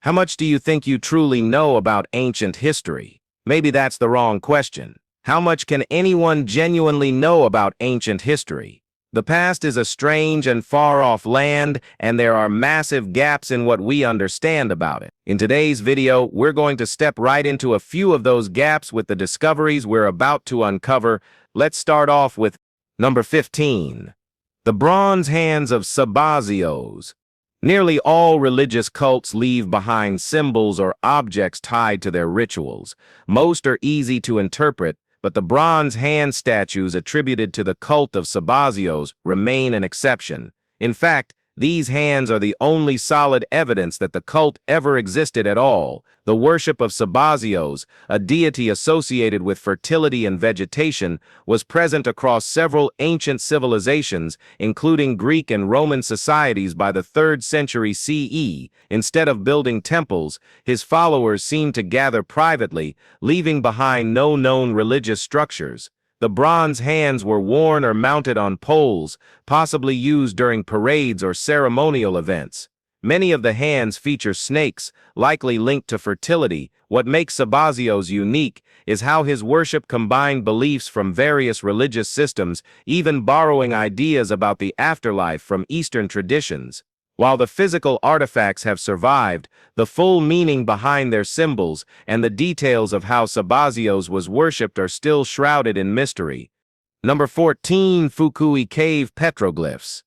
How much do you think you truly know about ancient history? Maybe that's the wrong question. How much can anyone genuinely know about ancient history? The past is a strange and far-off land, and there are massive gaps in what we understand about it. In today's video, we're going to step right into a few of those gaps with the discoveries we're about to uncover. Let's start off with number 15. The bronze hands of Sabazios. Nearly all religious cults leave behind symbols or objects tied to their rituals. Most are easy to interpret, but the bronze hand statues attributed to the cult of Sabazios remain an exception. In fact, these hands are the only solid evidence that the cult ever existed at all. The worship of Sabazios, a deity associated with fertility and vegetation, was present across several ancient civilizations, including Greek and Roman societies by the 3rd century CE. Instead of building temples, his followers seemed to gather privately, leaving behind no known religious structures. The bronze hands were worn or mounted on poles, possibly used during parades or ceremonial events. Many of the hands feature snakes, likely linked to fertility. What makes Sabazios unique is how his worship combined beliefs from various religious systems, even borrowing ideas about the afterlife from Eastern traditions. While the physical artifacts have survived, the full meaning behind their symbols and the details of how Sabazios was worshipped are still shrouded in mystery. Number 14. Fukui Cave petroglyphs.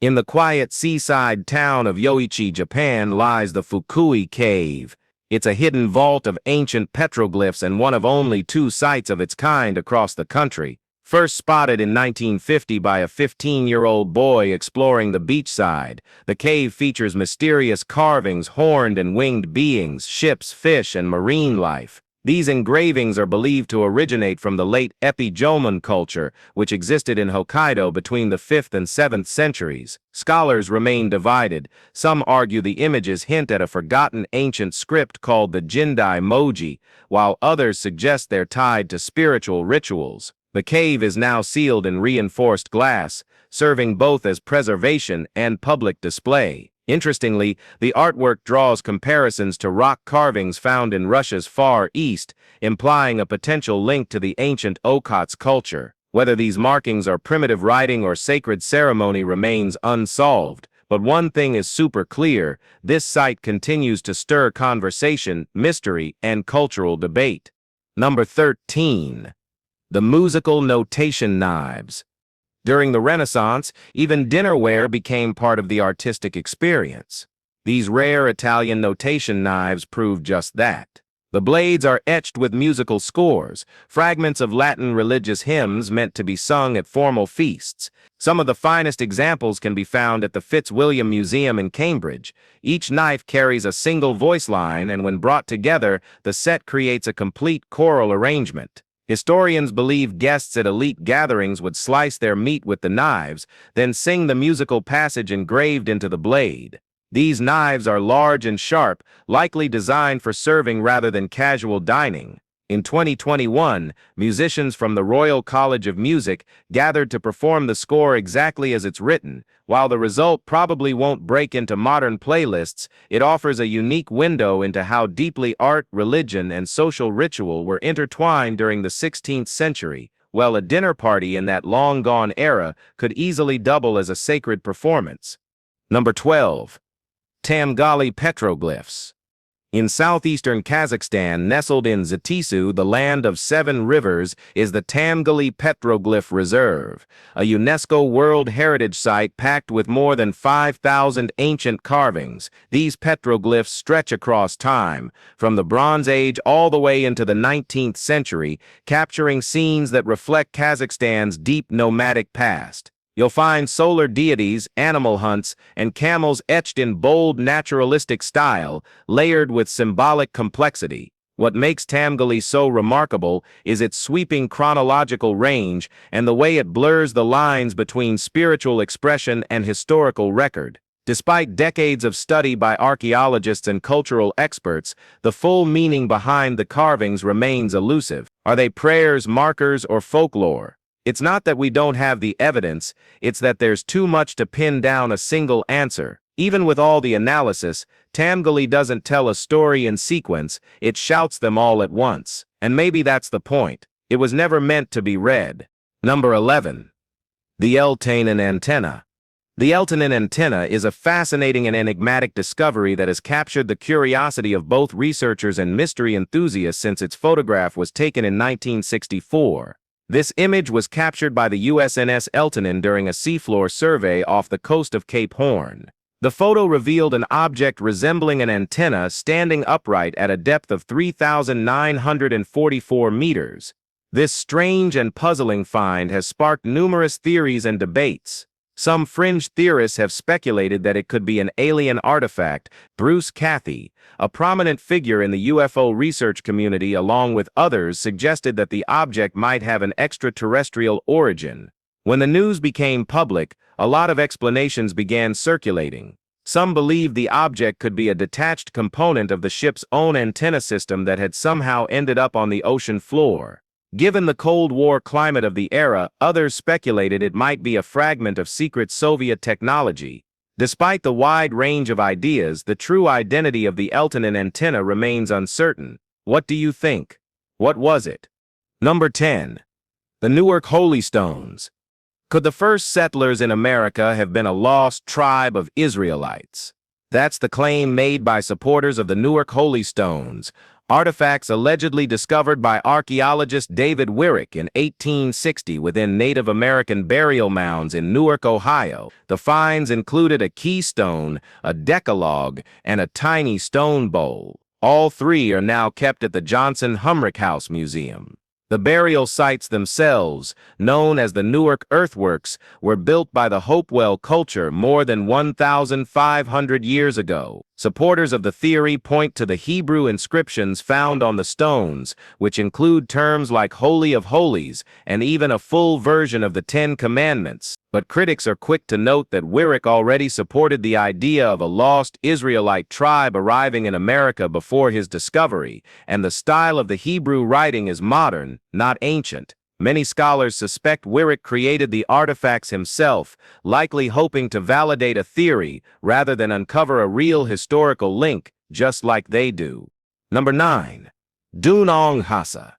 In the quiet seaside town of Yoichi, Japan, lies the Fukui Cave. It's a hidden vault of ancient petroglyphs and one of only 2 sites of its kind across the country. First spotted in 1950 by a 15-year-old boy exploring the beachside, the cave features mysterious carvings, horned and winged beings, ships, fish, and marine life. These engravings are believed to originate from the late Epi-Jomon culture, which existed in Hokkaido between the 5th and 7th centuries. Scholars remain divided. Some argue the images hint at a forgotten ancient script called the Jindai Moji, while others suggest they're tied to spiritual rituals. The cave is now sealed in reinforced glass, serving both as preservation and public display. Interestingly, the artwork draws comparisons to rock carvings found in Russia's Far East, implying a potential link to the ancient Okhotsk culture. Whether these markings are primitive writing or sacred ceremony remains unsolved, but one thing is super clear: this site continues to stir conversation, mystery, and cultural debate. Number 13. The musical notation knives. During the Renaissance, even dinnerware became part of the artistic experience. These rare Italian notation knives prove just that. The blades are etched with musical scores, fragments of Latin religious hymns meant to be sung at formal feasts. Some of the finest examples can be found at the Fitzwilliam Museum in Cambridge. Each knife carries a single voice line, and when brought together, the set creates a complete choral arrangement. Historians believe guests at elite gatherings would slice their meat with the knives, then sing the musical passage engraved into the blade. These knives are large and sharp, likely designed for serving rather than casual dining. In 2021, musicians from the Royal College of Music gathered to perform the score exactly as it's written. While the result probably won't break into modern playlists, it offers a unique window into how deeply art, religion, and social ritual were intertwined during the 16th century. Well, a dinner party in that long-gone era could easily double as a sacred performance. Number 12. Tangali petroglyphs. In southeastern Kazakhstan, nestled in Zatisu, the land of 7 rivers, is the Tangali Petroglyph Reserve, a UNESCO World Heritage Site packed with more than 5,000 ancient carvings. These petroglyphs stretch across time, from the Bronze Age all the way into the 19th century, capturing scenes that reflect Kazakhstan's deep nomadic past. You'll find solar deities, animal hunts, and camels etched in bold naturalistic style, layered with symbolic complexity. What makes Tangali so remarkable is its sweeping chronological range and the way it blurs the lines between spiritual expression and historical record. Despite decades of study by archaeologists and cultural experts, the full meaning behind the carvings remains elusive. Are they prayers, markers, or folklore? It's not that we don't have the evidence, it's that there's too much to pin down a single answer. Even with all the analysis, Tangali doesn't tell a story in sequence, it shouts them all at once. And maybe that's the point. It was never meant to be read. Number 11. The Eltonin antenna. The Eltonin antenna is a fascinating and enigmatic discovery that has captured the curiosity of both researchers and mystery enthusiasts since its photograph was taken in 1964. This image was captured by the USNS Eltonin during a seafloor survey off the coast of Cape Horn. The photo revealed an object resembling an antenna standing upright at a depth of 3,944 meters. This strange and puzzling find has sparked numerous theories and debates. Some fringe theorists have speculated that it could be an alien artifact. Bruce Cathy, a prominent figure in the UFO research community along with others, suggested that the object might have an extraterrestrial origin. When the news became public, a lot of explanations began circulating. Some believed the object could be a detached component of the ship's own antenna system that had somehow ended up on the ocean floor. Given the Cold War climate of the era, others speculated it might be a fragment of secret Soviet technology. Despite the wide range of ideas, the true identity of the Eltonin antenna remains uncertain. What do you think? What was it? Number 10. The Newark Holy Stones. Could the first settlers in America have been a lost tribe of Israelites? That's the claim made by supporters of the Newark Holy Stones, artifacts allegedly discovered by archaeologist David Wyrick in 1860 within Native American burial mounds in Newark, Ohio. The finds included a keystone, a decalogue, and a tiny stone bowl. All three are now kept at the Johnson Humrick House Museum. The burial sites themselves, known as the Newark Earthworks, were built by the Hopewell culture more than 1,500 years ago. Supporters of the theory point to the Hebrew inscriptions found on the stones, which include terms like Holy of Holies and even a full version of the Ten Commandments. But critics are quick to note that Wyrick already supported the idea of a lost Israelite tribe arriving in America before his discovery, and the style of the Hebrew writing is modern, not ancient. Many scholars suspect Wyrick created the artifacts himself, likely hoping to validate a theory rather than uncover a real historical link, just like they do. Number 9. Dunong Hasa.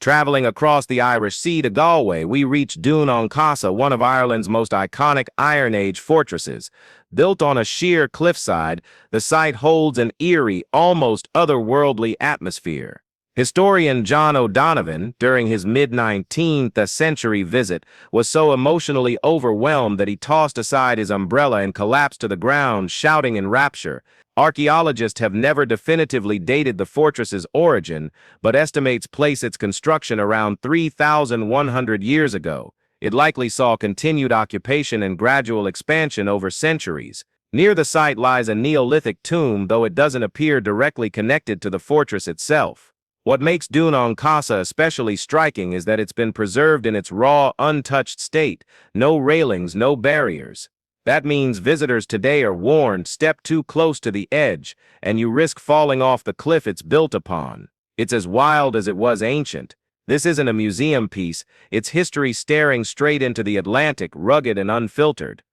Traveling across the Irish Sea to Galway, we reach Dunong Hasa, one of Ireland's most iconic Iron Age fortresses. Built on a sheer cliffside, the site holds an eerie, almost otherworldly atmosphere. Historian John O'Donovan, during his mid-19th century visit, was so emotionally overwhelmed that he tossed aside his umbrella and collapsed to the ground, shouting in rapture. Archaeologists have never definitively dated the fortress's origin, but estimates place its construction around 3,100 years ago. It likely saw continued occupation and gradual expansion over centuries. Near the site lies a Neolithic tomb, though it doesn't appear directly connected to the fortress itself. What makes Dunong Hasa especially striking is that it's been preserved in its raw, untouched state. No railings, no barriers. That means visitors today are warned, step too close to the edge, and you risk falling off the cliff it's built upon. It's as wild as it was ancient. This isn't a museum piece, it's history staring straight into the Atlantic, rugged and unfiltered.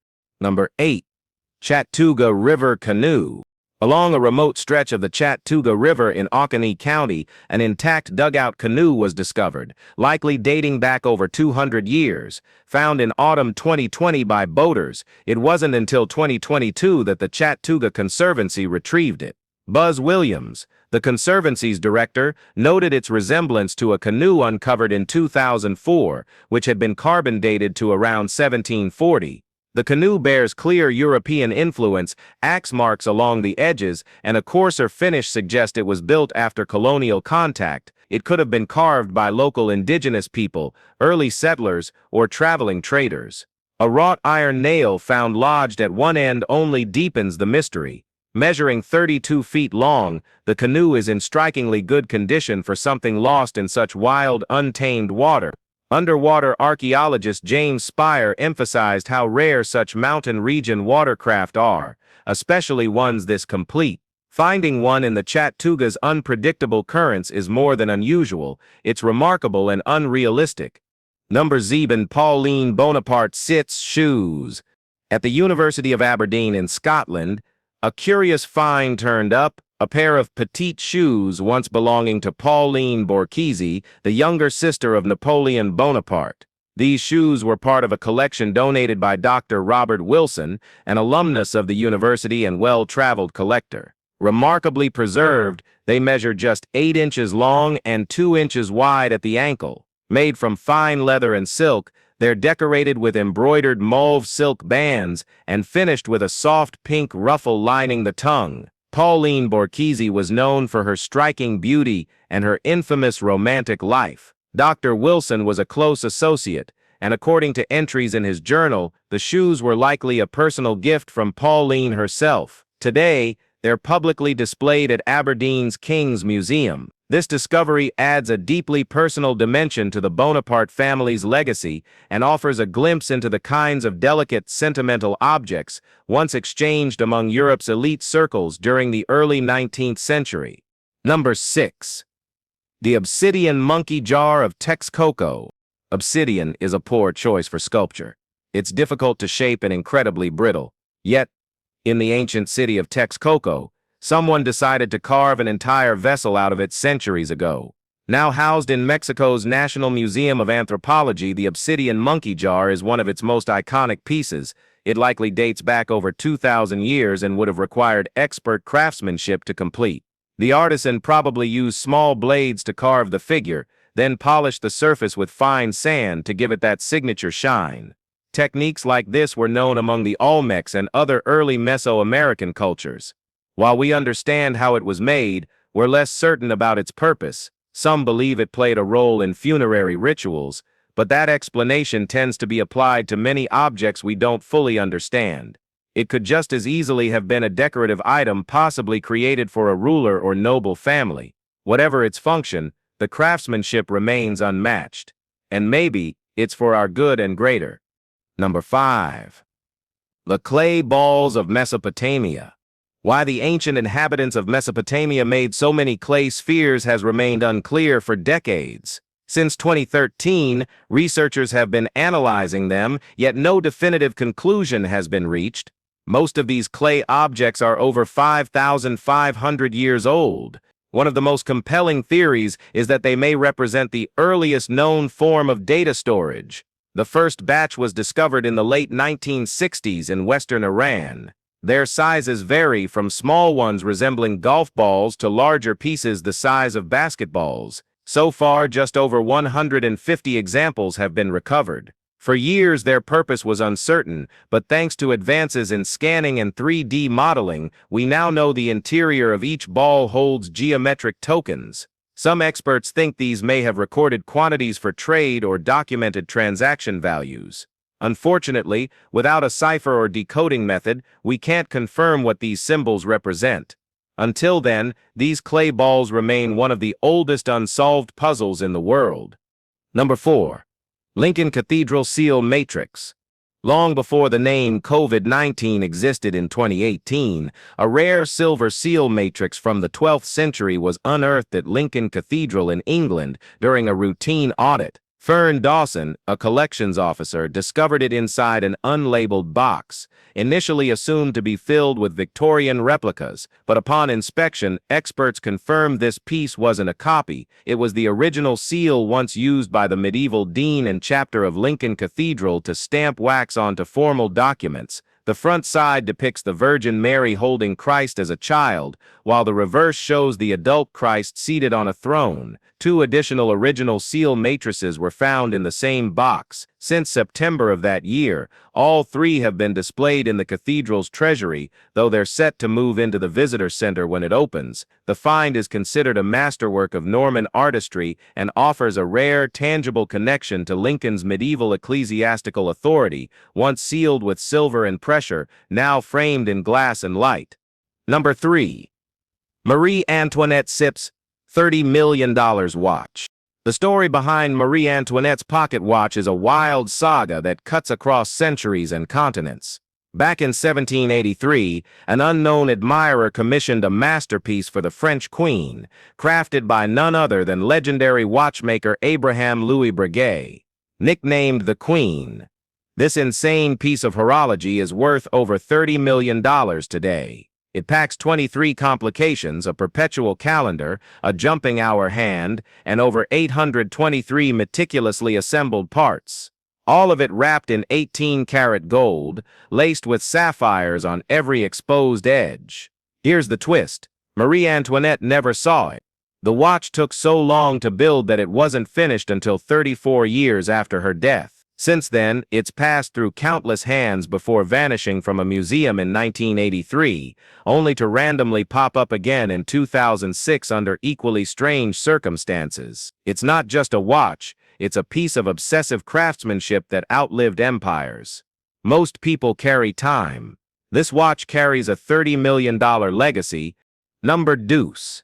Number 8. Chattuga River Canoe. Along a remote stretch of the Chattuga River in Oconee County, an intact dugout canoe was discovered, likely dating back over 200 years. Found in autumn 2020 by boaters, it wasn't until 2022 that the Chattuga Conservancy retrieved it. Buzz Williams, the Conservancy's director, noted its resemblance to a canoe uncovered in 2004, which had been carbon dated to around 1740. The canoe bears clear European influence, axe marks along the edges, and a coarser finish suggest it was built after colonial contact. It could have been carved by local indigenous people, early settlers, or traveling traders. A wrought iron nail found lodged at one end only deepens the mystery. Measuring 32 feet long, the canoe is in strikingly good condition for something lost in such wild, untamed water. Underwater archaeologist James Spire emphasized how rare such mountain region watercraft are, especially ones this complete. Finding one in the Chattuga's unpredictable currents is more than unusual, it's remarkable and unrealistic. Number 7. Pauline Bonaparte Sits Shoes. At the University of Aberdeen in Scotland, A curious find turned up, a pair of petite shoes once belonging to Pauline Bonaparte, the younger sister of Napoleon Bonaparte. These shoes were part of a collection donated by Dr. Robert Wilson, an alumnus of the university and well-traveled collector. Remarkably preserved, they measure just 8 inches long and 2 inches wide at the ankle. Made from fine leather and silk, they're decorated with embroidered mauve silk bands and finished with a soft pink ruffle lining the tongue. Pauline Bonaparte was known for her striking beauty and her infamous romantic life. Dr. Wilson was a close associate, and according to entries in his journal, the shoes were likely a personal gift from Pauline herself. Today, they're publicly displayed at Aberdeen's King's Museum. This discovery adds a deeply personal dimension to the Bonaparte family's legacy and offers a glimpse into the kinds of delicate, sentimental objects once exchanged among Europe's elite circles during the early 19th century. Number 6. The Obsidian Monkey Jar of Texcoco. Obsidian is a poor choice for sculpture. It's difficult to shape and incredibly brittle. Yet, in the ancient city of Texcoco, someone decided to carve an entire vessel out of it centuries ago. Now housed in Mexico's National Museum of Anthropology, the Obsidian Monkey Jar is one of its most iconic pieces. It likely dates back over 2,000 years and would have required expert craftsmanship to complete. The artisan probably used small blades to carve the figure, then polished the surface with fine sand to give it that signature shine. Techniques like this were known among the Olmecs and other early Mesoamerican cultures. While we understand how it was made, we're less certain about its purpose. Some believe it played a role in funerary rituals, but that explanation tends to be applied to many objects we don't fully understand. It could just as easily have been a decorative item possibly created for a ruler or noble family. Whatever its function, the craftsmanship remains unmatched. And maybe it's for our good and greater. Number 5. The clay balls of Mesopotamia. Why the ancient inhabitants of Mesopotamia made so many clay spheres has remained unclear for decades. Since 2013, researchers have been analyzing them, yet no definitive conclusion has been reached. Most of these clay objects are over 5,500 years old. One of the most compelling theories is that they may represent the earliest known form of data storage. The first batch was discovered in the late 1960s in western Iran. Their sizes vary from small ones resembling golf balls to larger pieces the size of basketballs. So far, just over 150 examples have been recovered. For years, their purpose was uncertain, but thanks to advances in scanning and 3D modeling, we now know the interior of each ball holds geometric tokens. Some experts think these may have recorded quantities for trade or documented transaction values. Unfortunately, without a cipher or decoding method, we can't confirm what these symbols represent. Until then, these clay balls remain one of the oldest unsolved puzzles in the world. Number 4. Lincoln Cathedral Seal Matrix. Long before the name COVID-19 existed in 2018, a rare silver seal matrix from the 12th century was unearthed at Lincoln Cathedral in England during a routine audit. Fern Dawson, a collections officer, discovered it inside an unlabeled box, initially assumed to be filled with Victorian replicas, but upon inspection, experts confirmed this piece wasn't a copy. It was the original seal once used by the medieval dean and chapter of Lincoln Cathedral to stamp wax onto formal documents. The front side depicts the Virgin Mary holding Christ as a child, while the reverse shows the adult Christ seated on a throne. 2 additional original seal matrices were found in the same box. Since September of that year, all 3 have been displayed in the cathedral's treasury, though they're set to move into the visitor center when it opens. The find is considered a masterwork of Norman artistry and offers a rare, tangible connection to Lincoln's medieval ecclesiastical authority, once sealed with silver and pressure, now framed in glass and light. Number 3. Marie Antoinette sips $30 million watch. The story behind Marie Antoinette's pocket watch is a wild saga that cuts across centuries and continents. Back in 1783, an unknown admirer commissioned a masterpiece for the French queen, crafted by none other than legendary watchmaker Abraham Louis Breguet. Nicknamed the Queen, this insane piece of horology is worth over $30 million today. It packs 23 complications, a perpetual calendar, a jumping hour hand, and over 823 meticulously assembled parts. All of it wrapped in 18-karat gold, laced with sapphires on every exposed edge. Here's the twist. Marie Antoinette never saw it. The watch took so long to build that it wasn't finished until 34 years after her death. Since then, it's passed through countless hands before vanishing from a museum in 1983, only to randomly pop up again in 2006 under equally strange circumstances. It's not just a watch, it's a piece of obsessive craftsmanship that outlived empires. Most people carry time. This watch carries a $30 million legacy. Number deuce.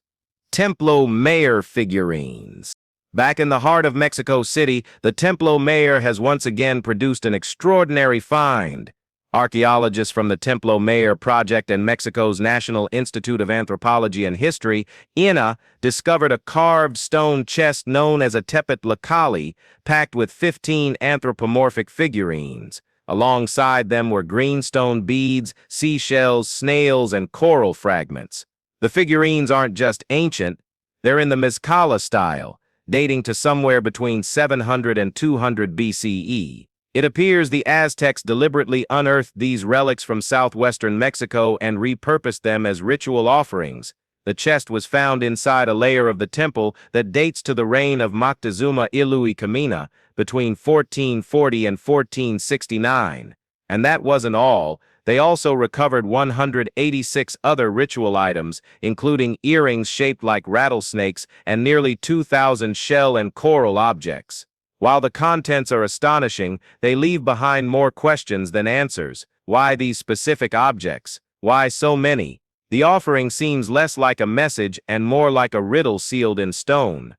Templo Mayor figurines. Back in the heart of Mexico City, the Templo Mayor has once again produced an extraordinary find. Archaeologists from the Templo Mayor project and Mexico's National Institute of Anthropology and History, INA, discovered a carved stone chest known as a tepetlacali, packed with 15 anthropomorphic figurines. Alongside them were greenstone beads, seashells, snails, and coral fragments. The figurines aren't just ancient, they're in the Mezcala style, dating to somewhere between 700 and 200 BCE. It appears the Aztecs deliberately unearthed these relics from southwestern Mexico and repurposed them as ritual offerings. The chest was found inside a layer of the temple that dates to the reign of Moctezuma Iluy Camina between 1440 and 1469. And that wasn't all. They also recovered 186 other ritual items, including earrings shaped like rattlesnakes and nearly 2,000 shell and coral objects. While the contents are astonishing, they leave behind more questions than answers. Why these specific objects? Why so many? The offering seems less like a message and more like a riddle sealed in stone.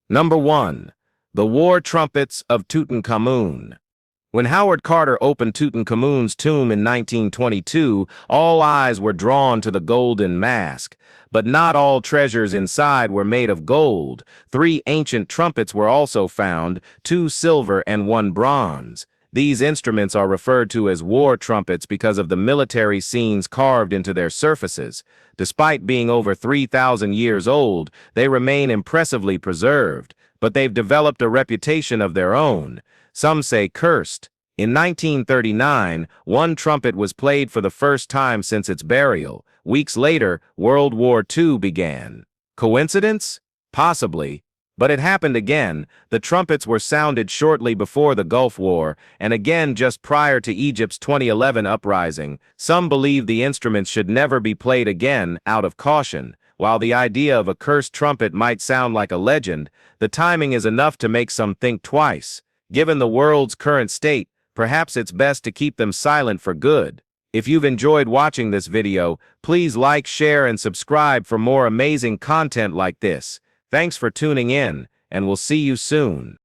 Number 1. The War Trumpets of Tutankhamun. When Howard Carter opened Tutankhamun's tomb in 1922, all eyes were drawn to the golden mask. But not all treasures inside were made of gold. 3 ancient trumpets were also found, 2 silver and 1 bronze. These instruments are referred to as war trumpets because of the military scenes carved into their surfaces. Despite being over 3,000 years old, they remain impressively preserved, but they've developed a reputation of their own. Some say cursed. In 1939, one trumpet was played for the first time since its burial. Weeks later, World War II began. Coincidence? Possibly. But it happened again. The trumpets were sounded shortly before the Gulf War, and again just prior to Egypt's 2011 uprising. Some believe the instruments should never be played again, out of caution. While the idea of a cursed trumpet might sound like a legend, the timing is enough to make some think twice. Given the world's current state, perhaps it's best to keep them silent for good. If you've enjoyed watching this video, please like, share, and subscribe for more amazing content like this. Thanks for tuning in, and we'll see you soon.